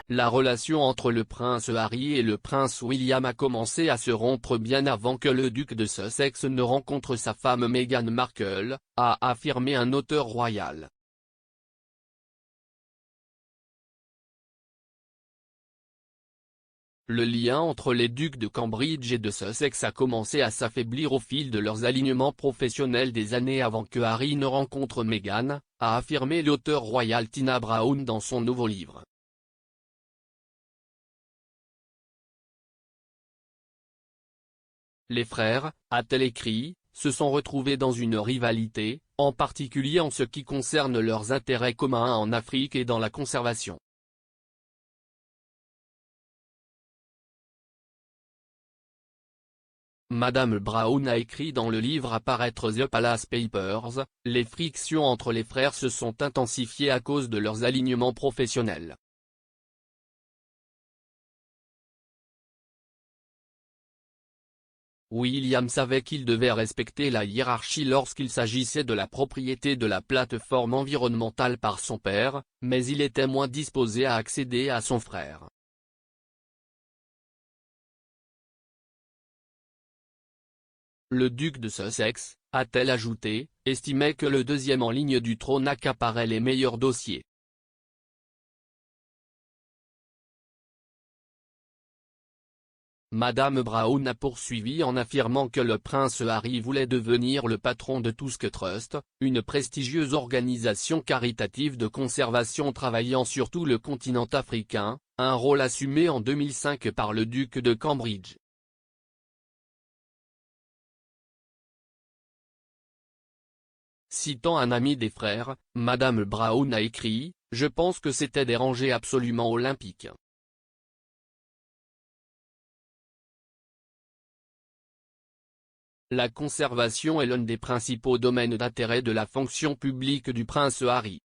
La relation entre le prince Harry et le prince William a commencé à se rompre bien avant que le duc de Sussex ne rencontre sa femme Meghan Markle, a affirmé un auteur royal. Le lien entre les ducs de Cambridge et de Sussex a commencé à s'affaiblir au fil de leurs alignements professionnels des années avant que Harry ne rencontre Meghan, a affirmé l'auteur royal Tina Brown dans son nouveau livre. Les frères, a-t-elle écrit, se sont retrouvés dans une rivalité, en particulier en ce qui concerne leurs intérêts communs en Afrique et dans la conservation. Madame Brown a écrit dans le livre à paraître The Palace Papers, les frictions entre les frères se sont intensifiées à cause de leurs alignements professionnels. William savait qu'il devait respecter la hiérarchie lorsqu'il s'agissait de la propriété de la plateforme environnementale par son père, mais il était moins disposé à accéder à son frère. Le duc de Sussex, a-t-elle ajouté, estimait que le deuxième en ligne du trône accaparait les meilleurs dossiers. Madame Brown a poursuivi en affirmant que le prince Harry voulait devenir le patron de Tusk Trust, une prestigieuse organisation caritative de conservation travaillant sur tout le continent africain, un rôle assumé en 2005 par le duc de Cambridge. Citant un ami des frères, Madame Brown a écrit « Je pense que c'était des rangées absolument olympiques. La conservation est l'un des principaux domaines d'intérêt de la fonction publique du prince Harry.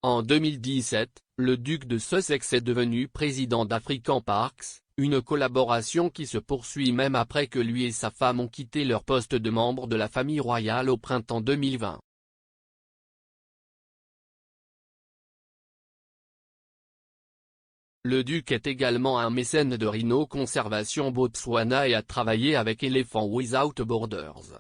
En 2017, le duc de Sussex est devenu président d'African Parks, une collaboration qui se poursuit même après que lui et sa femme ont quitté leur poste de membre de la famille royale au printemps 2020. Le duc est également un mécène de Rhino Conservation Botswana et a travaillé avec Elephants Without Borders.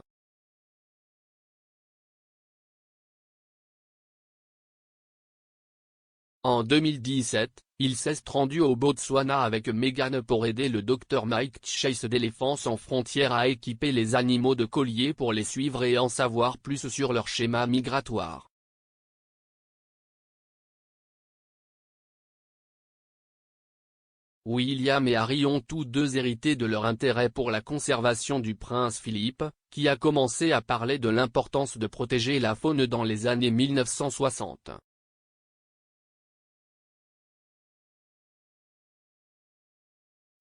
En 2017, il s'est rendu au Botswana avec Meghan pour aider le Dr Mike Chase d'Éléphants sans frontières à équiper les animaux de colliers pour les suivre et en savoir plus sur leur schéma migratoire. William et Harry ont tous deux hérité de leur intérêt pour la conservation du prince Philippe, qui a commencé à parler de l'importance de protéger la faune dans les années 1960.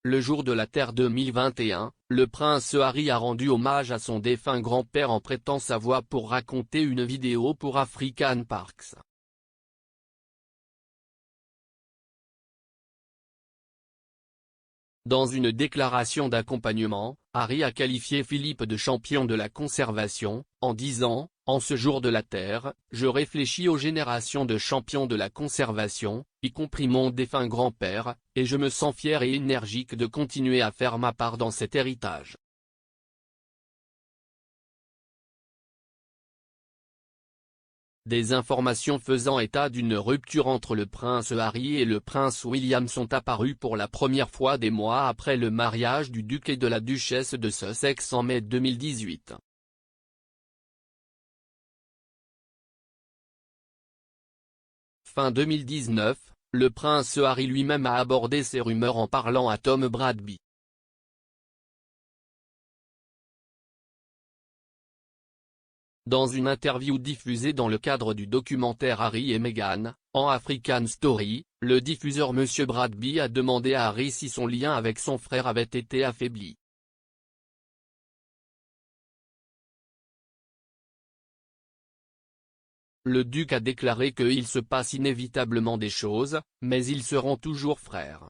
Le jour de la Terre 2021, le prince Harry a rendu hommage à son défunt grand-père en prêtant sa voix pour raconter une vidéo pour African Parks. Dans une déclaration d'accompagnement, Harry a qualifié Philippe de champion de la conservation, en disant « En ce jour de la Terre, je réfléchis aux générations de champions de la conservation, y compris mon défunt grand-père, et je me sens fier et énergique de continuer à faire ma part dans cet héritage. » Des informations faisant état d'une rupture entre le prince Harry et le prince William sont apparues pour la première fois des mois après le mariage du duc et de la duchesse de Sussex en mai 2018. Fin 2019, le prince Harry lui-même a abordé ces rumeurs en parlant à Tom Bradby. Dans une interview diffusée dans le cadre du documentaire Harry et Meghan, en African Story, le diffuseur Monsieur Bradby a demandé à Harry si son lien avec son frère avait été affaibli. Le duc a déclaré qu'il se passe inévitablement des choses, mais ils seront toujours frères.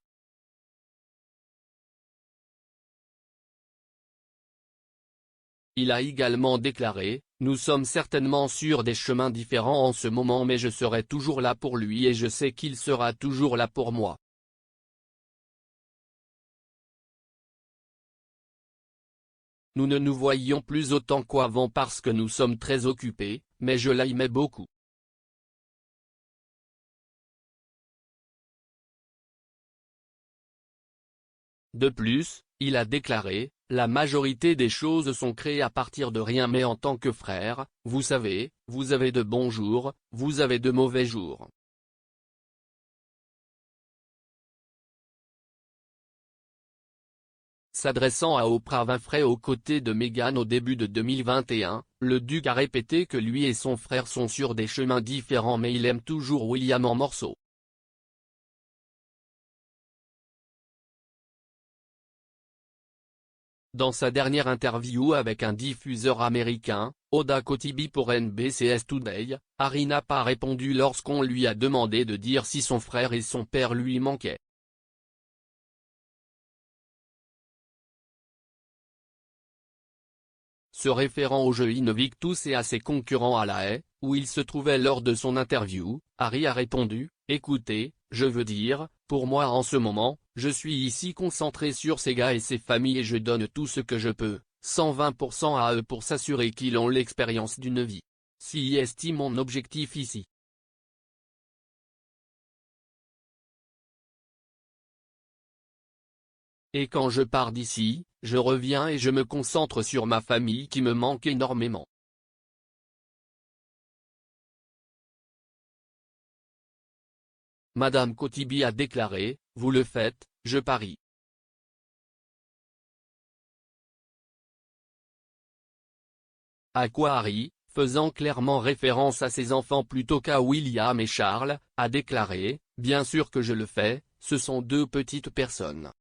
Il a également déclaré Nous sommes certainement sur des chemins différents en ce moment, mais je serai toujours là pour lui et je sais qu'il sera toujours là pour moi. Nous ne nous voyions plus autant qu'avant parce que nous sommes très occupés, mais je l'aimais beaucoup. De plus, il a déclaré, la majorité des choses sont créées à partir de rien, mais en tant que frère, vous savez, vous avez de bons jours, vous avez de mauvais jours. S'adressant à Oprah Winfrey aux côtés de Meghan au début de 2021, le duc a répété que lui et son frère sont sur des chemins différents mais il aime toujours William en morceaux. Dans sa dernière interview avec un diffuseur américain, Hoda Kotb pour NBC Today, Harry n'a pas répondu lorsqu'on lui a demandé de dire si son frère et son père lui manquaient. Se référant au jeu Invictus et à ses concurrents à La Haye, où il se trouvait lors de son interview, Harry a répondu, « Écoutez, je veux dire, pour moi en ce moment, je suis ici concentré sur ces gars et ces familles et je donne tout ce que je peux, 120% à eux pour s'assurer qu'ils ont l'expérience d'une vie. Si est mon objectif ici. » Et quand je pars d'ici, je reviens et je me concentre sur ma famille qui me manque énormément. Madame Kotb a déclaré, « Vous le faites, je parie. » À quoi Harry, faisant clairement référence à ses enfants plutôt qu'à William et Charles, a déclaré, « Bien sûr que je le fais, ce sont deux petites personnes.